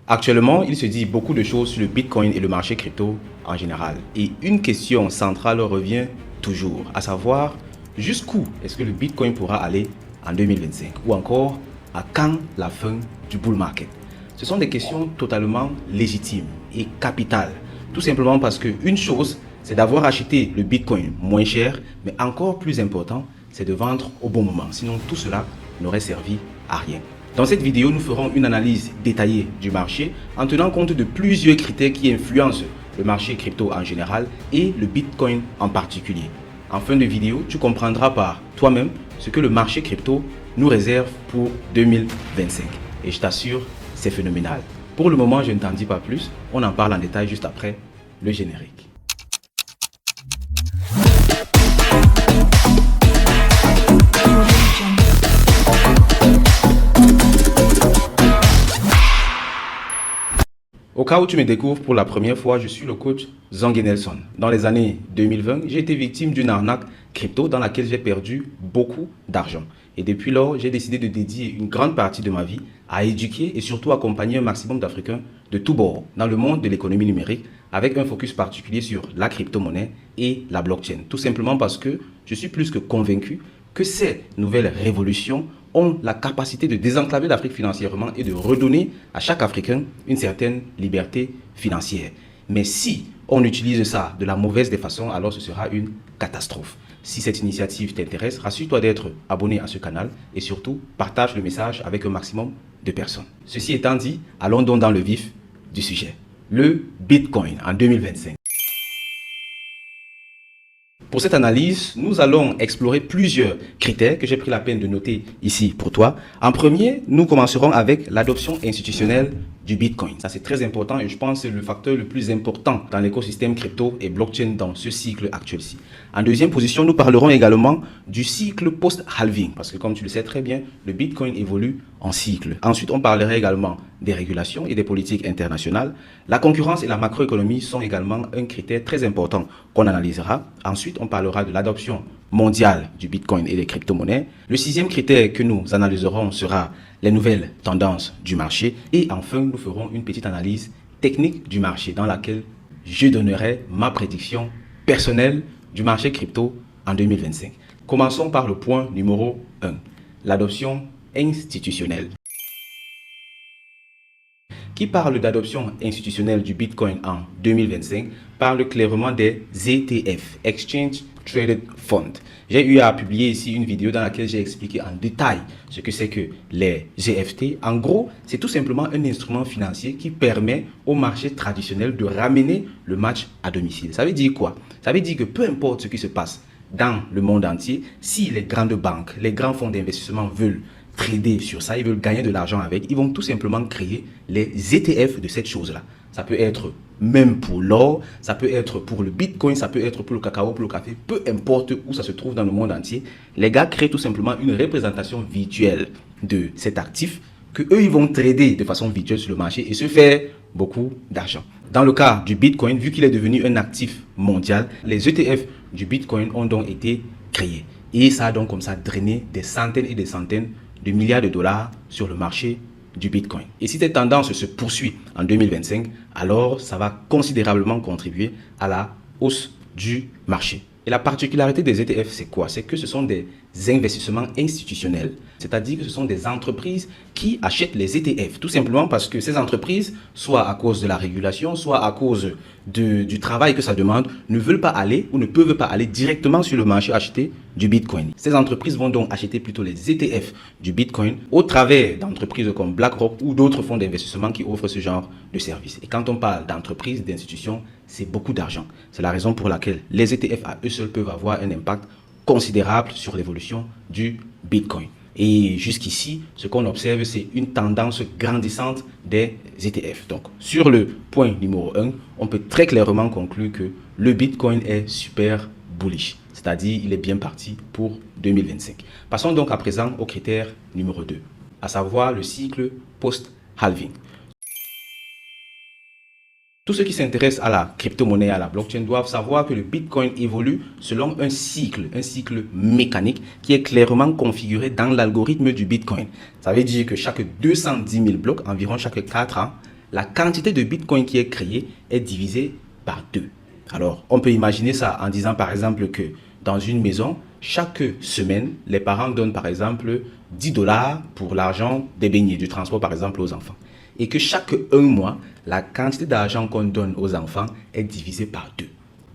Actuellement, il se dit beaucoup de choses sur le Bitcoin et le marché crypto en général. Et une question centrale revient toujours, à savoir jusqu'où est-ce que le Bitcoin pourra aller en 2025 ou encore à quand la fin du bull market. Ce sont des questions totalement légitimes et capitales. Tout simplement parce qu'une chose, c'est d'avoir acheté le Bitcoin moins cher, mais encore plus important, c'est de vendre au bon moment. Sinon, tout cela n'aurait servi à rien. Dans cette vidéo, nous ferons une analyse détaillée du marché en tenant compte de plusieurs critères qui influencent le marché crypto en général et le Bitcoin en particulier. En fin de vidéo, tu comprendras par toi-même ce que le marché crypto nous réserve pour 2025. Et je t'assure, c'est phénoménal. Pour le moment, je ne t'en dis pas plus. On en parle en détail juste après le générique. Au cas où tu me découvres pour la première fois, je suis le coach Zangé Nelson. Dans les années 2020, j'ai été victime d'une arnaque crypto dans laquelle j'ai perdu beaucoup d'argent. Et depuis lors, j'ai décidé de dédier une grande partie de ma vie à éduquer et surtout accompagner un maximum d'Africains de tous bords dans le monde de l'économie numérique avec un focus particulier sur la crypto-monnaie et la blockchain. Tout simplement parce que je suis plus que convaincu que ces nouvelles révolutions ont la capacité de désenclaver l'Afrique financièrement et de redonner à chaque Africain une certaine liberté financière. Mais si on utilise ça de la mauvaise des façons, alors ce sera une catastrophe. Si cette initiative t'intéresse, rassure-toi d'être abonné à ce canal et surtout partage le message avec un maximum de personnes. Ceci étant dit, allons donc dans le vif du sujet. Le Bitcoin en 2025. Pour cette analyse, nous allons explorer plusieurs critères que j'ai pris la peine de noter ici pour toi. En premier, nous commencerons avec l'adoption institutionnelle du Bitcoin. Ça, c'est très important et je pense que c'est le facteur le plus important dans l'écosystème crypto et blockchain dans ce cycle actuel-ci. En deuxième position, nous parlerons également du cycle post-halving parce que comme tu le sais très bien, le Bitcoin évolue en cycle. Ensuite, on parlera également des régulations et des politiques internationales. La concurrence et la macroéconomie sont également un critère très important qu'on analysera. Ensuite, on parlera de l'adoption mondiale du Bitcoin et des crypto-monnaies. Le sixième critère que nous analyserons sera les nouvelles tendances du marché. Et enfin, nous ferons une petite analyse technique du marché dans laquelle je donnerai ma prédiction personnelle du marché crypto en 2025. Commençons par le point numéro 1, l'adoption institutionnelle. Qui parle d'adoption institutionnelle du Bitcoin en 2025 parle clairement des ETF, Exchange Traded Fund. J'ai eu à publier ici une vidéo dans laquelle j'ai expliqué en détail ce que c'est que les EFT. En gros, c'est tout simplement un instrument financier qui permet au marché traditionnel de ramener le match à domicile. Ça veut dire quoi? Ça veut dire que peu importe ce qui se passe dans le monde entier, si les grandes banques, les grands fonds d'investissement veulent trader sur ça, ils veulent gagner de l'argent avec, ils vont tout simplement créer les ETF de cette chose-là. Ça peut être même pour l'or, ça peut être pour le Bitcoin, ça peut être pour le cacao, pour le café, peu importe où ça se trouve dans le monde entier. Les gars créent tout simplement une représentation virtuelle de cet actif que eux ils vont trader de façon virtuelle sur le marché et se faire beaucoup d'argent. Dans le cas du Bitcoin, vu qu'il est devenu un actif mondial, les ETF du Bitcoin ont donc été créés. Et ça a donc comme ça drainé des centaines et des centaines de milliards de dollars sur le marché du Bitcoin. Et si cette tendance se poursuit en 2025, alors ça va considérablement contribuer à la hausse du marché. Et la particularité des ETF, c'est quoi? C'est que ce sont des investissements institutionnels. C'est-à-dire que ce sont des entreprises qui achètent les ETF. Tout simplement parce que ces entreprises, soit à cause de la régulation, soit à cause du travail que ça demande, ne veulent pas aller ou ne peuvent pas aller directement sur le marché acheter du Bitcoin. Ces entreprises vont donc acheter plutôt les ETF du Bitcoin au travers d'entreprises comme BlackRock ou d'autres fonds d'investissement qui offrent ce genre de services. Et quand on parle d'entreprises, d'institutions, c'est beaucoup d'argent. C'est la raison pour laquelle les ETF à eux seuls peuvent avoir un impact considérable sur l'évolution du Bitcoin. Et jusqu'ici, ce qu'on observe, c'est une tendance grandissante des ETF. Donc, sur le point numéro 1, on peut très clairement conclure que le Bitcoin est super bullish. C'est-à-dire, il est bien parti pour 2025. Passons donc à présent au critère numéro 2, à savoir le cycle post-halving. Tous ceux qui s'intéressent à la crypto-monnaie, à la blockchain, doivent savoir que le Bitcoin évolue selon un cycle mécanique qui est clairement configuré dans l'algorithme du Bitcoin. Ça veut dire que chaque 210 000 blocs, environ chaque 4 ans, la quantité de Bitcoin qui est créée est divisée par 2. Alors, on peut imaginer ça en disant par exemple que dans une maison, chaque semaine, les parents donnent par exemple 10 dollars pour l'argent des beignets, du transport par exemple aux enfants. Et que chaque un mois, la quantité d'argent qu'on donne aux enfants est divisée par 2.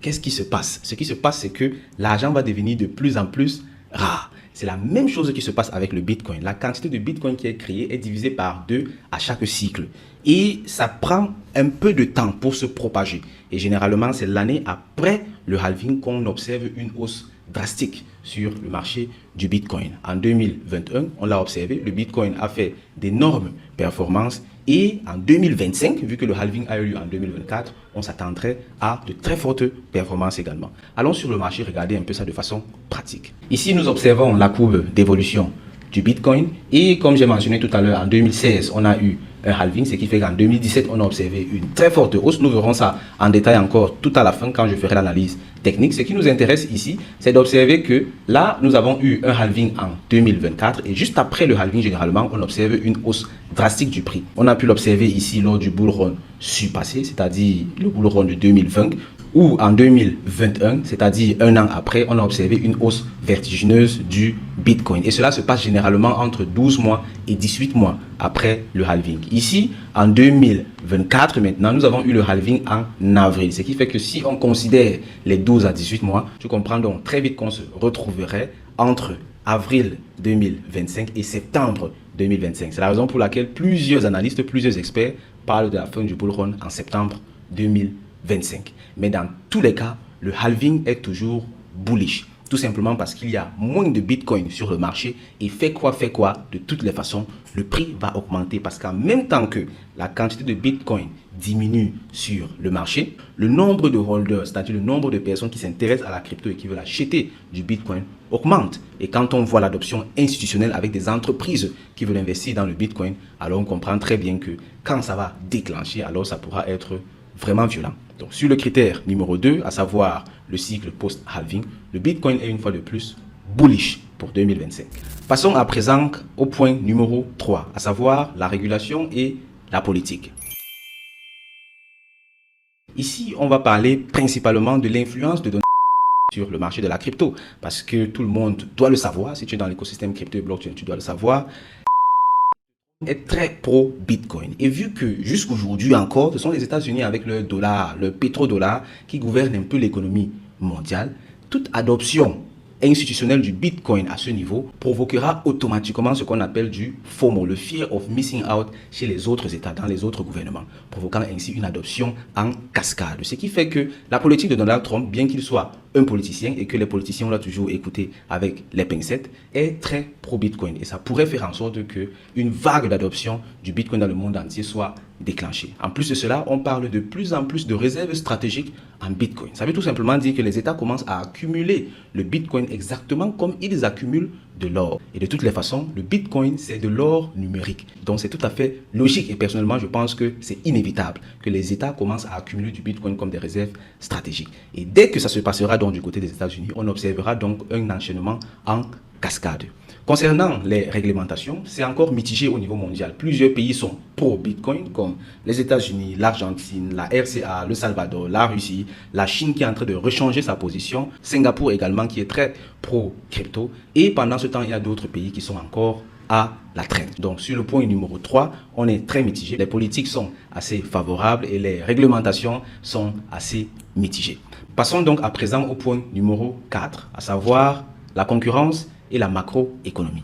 Qu'est-ce qui se passe? Ce qui se passe, c'est que l'argent va devenir de plus en plus rare. C'est la même chose qui se passe avec le Bitcoin. La quantité de Bitcoin qui est créée est divisée par 2 à chaque cycle. Et ça prend un peu de temps pour se propager. Et généralement, c'est l'année après le halving qu'on observe une hausse drastique sur le marché du Bitcoin. En 2021, on l'a observé, le Bitcoin a fait d'énormes performances et en 2025, vu que le halving a eu lieu en 2024, on s'attendrait à de très fortes performances également. Allons sur le marché, regarder un peu ça de façon pratique. Ici, nous observons la courbe d'évolution du Bitcoin et comme j'ai mentionné tout à l'heure, en 2016, on a eu un halving, ce qui fait qu'en 2017, on a observé une très forte hausse. Nous verrons ça en détail encore tout à la fin quand je ferai l'analyse technique. Ce qui nous intéresse ici, c'est d'observer que là, nous avons eu un halving en 2024 et juste après le halving, généralement, on observe une hausse drastique du prix. On a pu l'observer ici lors du bull run surpassé, c'est-à-dire le bull run de 2020, ou en 2021, c'est-à-dire un an après, on a observé une hausse vertigineuse du Bitcoin. Et cela se passe généralement entre 12 mois et 18 mois après le halving. Ici, en 2024, maintenant, nous avons eu le halving en avril. Ce qui fait que si on considère les 12 à 18 mois, tu comprends donc très vite qu'on se retrouverait entre avril 2025 et septembre 2025. C'est la raison pour laquelle plusieurs analystes, plusieurs experts parlent de la fin du bull run en septembre 2025. Mais dans tous les cas, le halving est toujours bullish. Tout simplement parce qu'il y a moins de Bitcoin sur le marché et fait quoi, de toutes les façons, le prix va augmenter parce qu'en même temps que la quantité de Bitcoin diminue sur le marché, le nombre de holders, c'est-à-dire le nombre de personnes qui s'intéressent à la crypto et qui veulent acheter du Bitcoin augmente. Et quand on voit l'adoption institutionnelle avec des entreprises qui veulent investir dans le Bitcoin, alors on comprend très bien que quand ça va déclencher, alors ça pourra être vraiment violent. Donc sur le critère numéro 2, à savoir le cycle post-halving, le Bitcoin est une fois de plus bullish pour 2025. Passons à présent au point numéro 3, à savoir la régulation et la politique. Ici, on va parler principalement de l'influence de Donald Trump sur le marché de la crypto, parce que tout le monde doit le savoir. Si tu es dans l'écosystème crypto et blockchain, tu dois le savoir. Est très pro Bitcoin. Et vu que jusqu'aujourd'hui encore, ce sont les États-Unis avec le dollar, le pétrodollar, qui gouvernent un peu l'économie mondiale, toute adoption institutionnelle du Bitcoin à ce niveau provoquera automatiquement ce qu'on appelle du FOMO, le Fear of Missing Out chez les autres États, dans les autres gouvernements, provoquant ainsi une adoption en cascade. Ce qui fait que la politique de Donald Trump, bien qu'il soit un politicien et que les politiciens, on l'a toujours écouté avec les pincettes, est très pro-Bitcoin. Et ça pourrait faire en sorte qu'une vague d'adoption du Bitcoin dans le monde entier soit déclenchée. En plus de cela, on parle de plus en plus de réserves stratégiques en Bitcoin. Ça veut tout simplement dire que les États commencent à accumuler le Bitcoin exactement comme ils accumulent de l'or. Et de toutes les façons, le Bitcoin, c'est de l'or numérique. Donc, c'est tout à fait logique. Et personnellement, je pense que c'est inévitable que les États commencent à accumuler du Bitcoin comme des réserves stratégiques. Et dès que ça se passera donc du côté des États-Unis, on observera donc un enchaînement en cascade. Concernant les réglementations, c'est encore mitigé au niveau mondial. Plusieurs pays sont pro-Bitcoin, comme les États-Unis, l'Argentine, la RCA, le Salvador, la Russie, la Chine qui est en train de rechanger sa position, Singapour également qui est très pro-crypto. Et pendant ce temps, il y a d'autres pays qui sont encore à la traîne. Donc sur le point numéro 3, on est très mitigé. Les politiques sont assez favorables et les réglementations sont assez mitigées. Passons donc à présent au point numéro 4, à savoir la concurrence et la macroéconomie.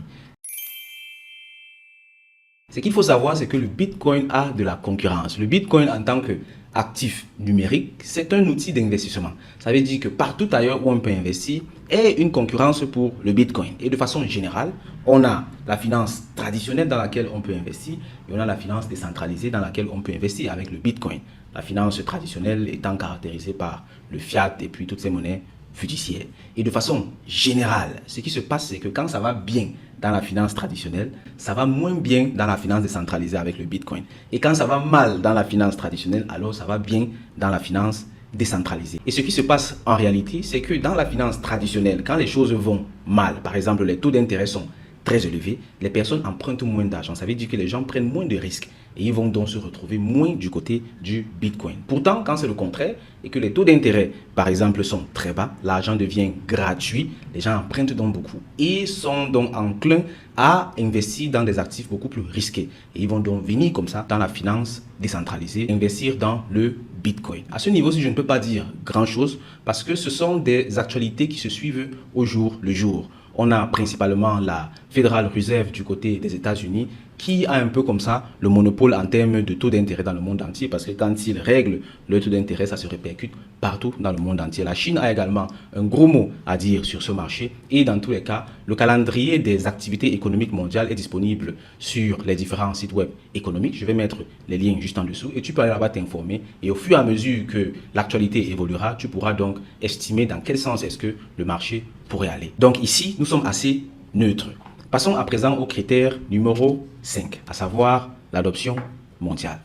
Ce qu'il faut savoir, c'est que le Bitcoin a de la concurrence. Le Bitcoin en tant qu'actif numérique, c'est un outil d'investissement. Ça veut dire que partout ailleurs où on peut investir est une concurrence pour le Bitcoin. Et de façon générale, on a la finance traditionnelle dans laquelle on peut investir et on a la finance décentralisée dans laquelle on peut investir avec le Bitcoin. La finance traditionnelle étant caractérisée par le fiat et puis toutes ces monnaies fiduciaire. Et de façon générale, ce qui se passe, c'est que quand ça va bien dans la finance traditionnelle, ça va moins bien dans la finance décentralisée avec le Bitcoin. Et quand ça va mal dans la finance traditionnelle, alors ça va bien dans la finance décentralisée. Et ce qui se passe en réalité, c'est que dans la finance traditionnelle, quand les choses vont mal, par exemple les taux d'intérêt sont très élevé, les personnes empruntent moins d'argent. Ça veut dire que les gens prennent moins de risques et ils vont donc se retrouver moins du côté du Bitcoin. Pourtant, quand c'est le contraire et que les taux d'intérêt, par exemple, sont très bas, l'argent devient gratuit, les gens empruntent donc beaucoup et sont donc enclins à investir dans des actifs beaucoup plus risqués. Et ils vont donc venir comme ça dans la finance décentralisée, investir dans le Bitcoin. À ce niveau-ci, je ne peux pas dire grand-chose parce que ce sont des actualités qui se suivent au jour le jour. On a principalement la Federal Reserve du côté des États-Unis qui a un peu comme ça le monopole en termes de taux d'intérêt dans le monde entier parce que quand ils règlent le taux d'intérêt, ça se répercute partout dans le monde entier. La Chine a également un gros mot à dire sur ce marché et dans tous les cas, le calendrier des activités économiques mondiales est disponible sur les différents sites web économiques. Je vais mettre les liens juste en dessous et tu peux aller là-bas t'informer et au fur et à mesure que l'actualité évoluera, tu pourras donc estimer dans quel sens est-ce que le marché pourrait aller. Donc ici, nous sommes assez neutres. Passons à présent au critère numéro 5, à savoir l'adoption mondiale.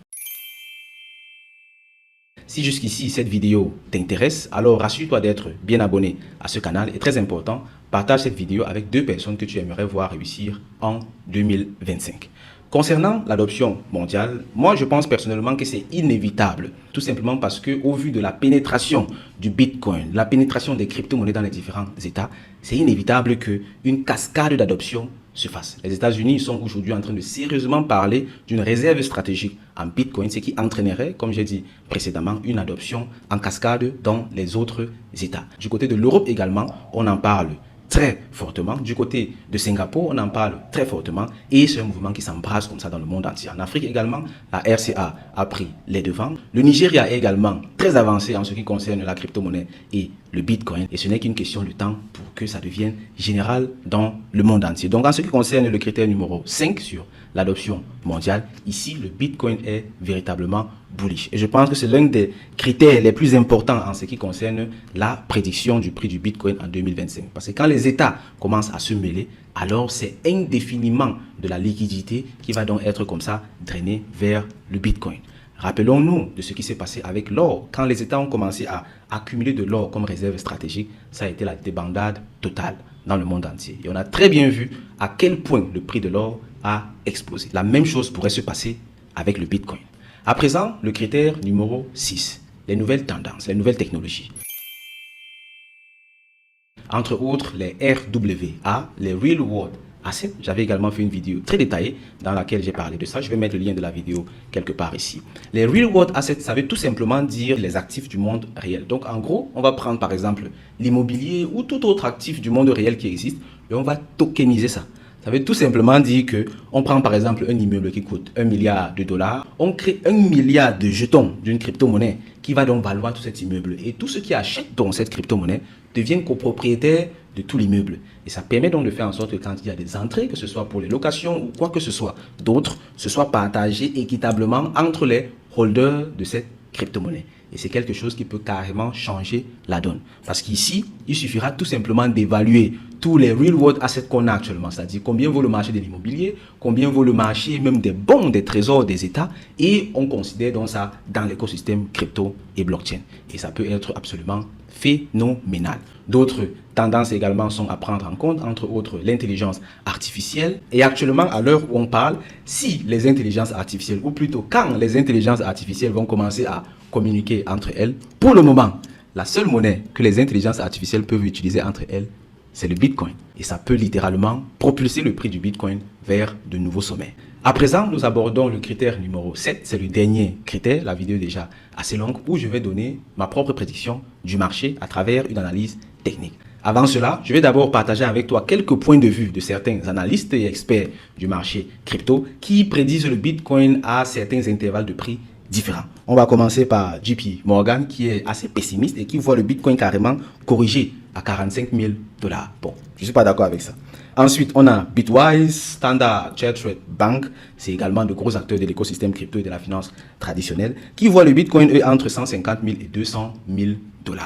Si jusqu'ici cette vidéo t'intéresse, alors rassure-toi d'être bien abonné à ce canal et très important, partage cette vidéo avec 2 personnes que tu aimerais voir réussir en 2025. Concernant l'adoption mondiale, moi je pense personnellement que c'est inévitable, tout simplement parce que au vu de la pénétration du Bitcoin, la pénétration des crypto-monnaies dans les différents États, c'est inévitable qu'une cascade d'adoption se fasse. Les États-Unis sont aujourd'hui en train de sérieusement parler d'une réserve stratégique en Bitcoin, ce qui entraînerait, comme j'ai dit précédemment, une adoption en cascade dans les autres États. Du côté de l'Europe également, on en parle très fortement. Du côté de Singapour, on en parle très fortement et c'est un mouvement qui s'embrase comme ça dans le monde entier. En Afrique également, la RCA a pris les devants. Le Nigeria est également très avancé en ce qui concerne la crypto-monnaie et le Bitcoin et ce n'est qu'une question de temps pour que ça devienne général dans le monde entier. Donc en ce qui concerne le critère numéro 5 sur l'adoption mondiale, ici le Bitcoin est véritablement bullish. Et je pense que c'est l'un des critères les plus importants en ce qui concerne la prédiction du prix du Bitcoin en 2025. Parce que quand les États commencent à se mêler, alors c'est indéfiniment de la liquidité qui va donc être comme ça drainée vers le Bitcoin. Rappelons-nous de ce qui s'est passé avec l'or. Quand les États ont commencé à accumuler de l'or comme réserve stratégique, ça a été la débandade totale dans le monde entier. Et on a très bien vu à quel point le prix de l'or a explosé. La même chose pourrait se passer avec le Bitcoin. À présent, le critère numéro 6, les nouvelles tendances, les nouvelles technologies. Entre autres, les RWA, les Real World Assets. J'avais également fait une vidéo très détaillée dans laquelle j'ai parlé de ça. Je vais mettre le lien de la vidéo quelque part ici. Les Real World Assets, ça veut tout simplement dire les actifs du monde réel. Donc, en gros, on va prendre par exemple l'immobilier ou tout autre actif du monde réel qui existe et on va tokeniser ça. Ça veut tout simplement dire que on prend par exemple un immeuble qui coûte 1 milliard de dollars, on crée 1 milliard de jetons d'une crypto-monnaie qui va donc valoir tout cet immeuble. Et tous ceux qui achètent donc cette crypto-monnaie deviennent copropriétaires de tout l'immeuble. Et ça permet donc de faire en sorte que quand il y a des entrées, que ce soit pour les locations ou quoi que ce soit d'autre, ce soit partagé équitablement entre les holders de cette crypto-monnaie. Et c'est quelque chose qui peut carrément changer la donne. Parce qu'ici, il suffira tout simplement d'évaluer tous les real world assets qu'on a actuellement. C'est-à-dire combien vaut le marché de l'immobilier, combien vaut le marché même des bons, des trésors des États. Et on considère donc ça dans l'écosystème crypto et blockchain. Et ça peut être absolument phénoménal. D'autres tendances également sont à prendre en compte, entre autres l'intelligence artificielle. Et actuellement, à l'heure où on parle, si les intelligences artificielles, ou plutôt quand les intelligences artificielles vont commencer à communiquer entre elles, pour le moment, la seule monnaie que les intelligences artificielles peuvent utiliser entre elles, c'est le Bitcoin. Et ça peut littéralement propulser le prix du Bitcoin vers de nouveaux sommets. À présent, nous abordons le critère numéro 7. C'est le dernier critère, la vidéo est déjà assez longue, où je vais donner ma propre prédiction du marché à travers une analyse technique. Avant cela, je vais d'abord partager avec toi quelques points de vue de certains analystes et experts du marché crypto qui prédisent le Bitcoin à certains intervalles de prix différents. On va commencer par JP Morgan qui est assez pessimiste et qui voit le Bitcoin carrément corrigé à 45 000 $. Bon, je ne suis pas d'accord avec ça. Ensuite, on a Bitwise, Standard Chartered Bank, c'est également de gros acteurs de l'écosystème crypto et de la finance traditionnelle, qui voient le Bitcoin entre 150 000 et 200 000 $.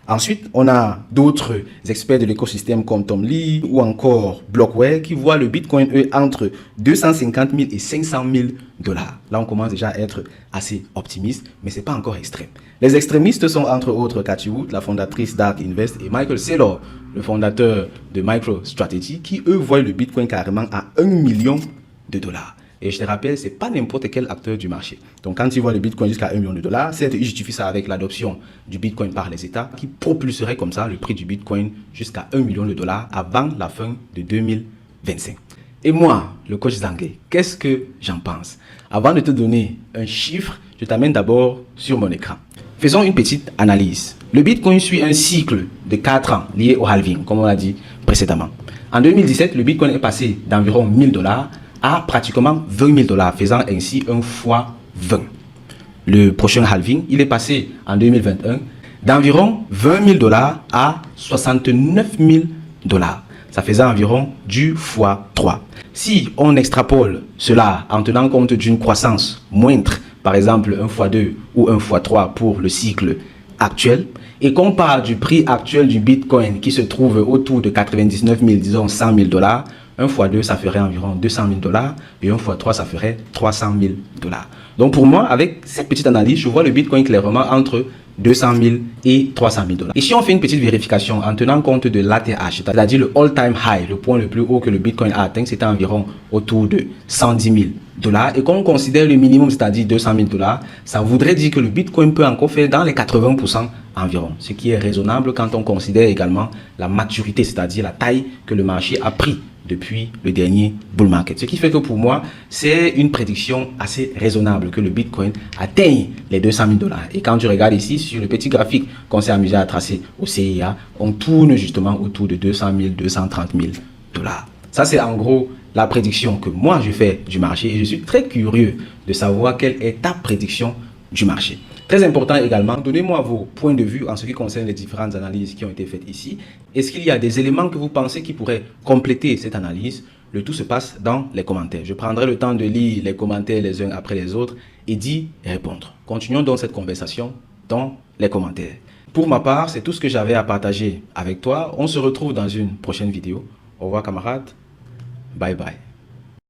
Ensuite, on a d'autres experts de l'écosystème comme Tom Lee ou encore Blockware qui voient le Bitcoin, eux, entre 250 000 et 500 000 dollars. Là, on commence déjà à être assez optimiste, mais ce n'est pas encore extrême. Les extrémistes sont entre autres Cathy Wood, la fondatrice d'Ark Invest, et Michael Saylor, le fondateur de MicroStrategy, qui, eux, voient le Bitcoin carrément à 1 million de dollars. Et je te rappelle, ce n'est pas n'importe quel acteur du marché. Donc, quand tu vois le Bitcoin jusqu'à 1 million de dollars, certes, ils justifient ça avec l'adoption du Bitcoin par les États qui propulserait comme ça le prix du Bitcoin jusqu'à 1 million de dollars avant la fin de 2025. Et moi, le coach Zangué, qu'est-ce que j'en pense? Avant de te donner un chiffre, je t'amène d'abord sur mon écran. Faisons une petite analyse. Le Bitcoin suit un cycle de 4 ans lié au halving, comme on l'a dit précédemment. En 2017, le Bitcoin est passé d'environ 1000 dollars à pratiquement 20 000 dollars, faisant ainsi un fois 20. Le prochain halving, il est passé en 2021 d'environ 20 000 dollars à 69 000 dollars. Ça faisait environ du fois 3. Si on extrapole cela en tenant compte d'une croissance moindre, par exemple 1 fois 2 ou 1 fois 3 pour le cycle actuel, et qu'on parle du prix actuel du Bitcoin qui se trouve autour de 99 000, disons 100 000 dollars, 1 fois 2, ça ferait environ 200 000 dollars et 1 fois 3, ça ferait 300 000 dollars. Donc pour moi, avec cette petite analyse, je vois le Bitcoin clairement entre 200 000 et 300 000 dollars. Et si on fait une petite vérification en tenant compte de l'ATH, c'est-à-dire le all-time high, le point le plus haut que le Bitcoin a atteint, c'était environ autour de 110 000 dollars. Et qu'on considère le minimum, c'est-à-dire 200 000 dollars, ça voudrait dire que le Bitcoin peut encore faire dans les 80% environ. Ce qui est raisonnable quand on considère également la maturité, c'est-à-dire la taille que le marché a pris depuis le dernier bull market. Ce qui fait que pour moi, c'est une prédiction assez raisonnable que le Bitcoin atteigne les 200 000 dollars. Et quand tu regardes ici sur le petit graphique qu'on s'est amusé à tracer au CIA, on tourne justement autour de 200 000, 230 000 dollars. Ça, c'est en gros la prédiction que moi je fais du marché et je suis très curieux de savoir quelle est ta prédiction du marché. Très important également, donnez-moi vos points de vue en ce qui concerne les différentes analyses qui ont été faites ici. Est-ce qu'il y a des éléments que vous pensez qui pourraient compléter cette analyse? Le tout se passe dans les commentaires. Je prendrai le temps de lire les commentaires les uns après les autres et d'y répondre. Continuons donc cette conversation dans les commentaires. Pour ma part, c'est tout ce que j'avais à partager avec toi. On se retrouve dans une prochaine vidéo. Au revoir camarades. Bye bye.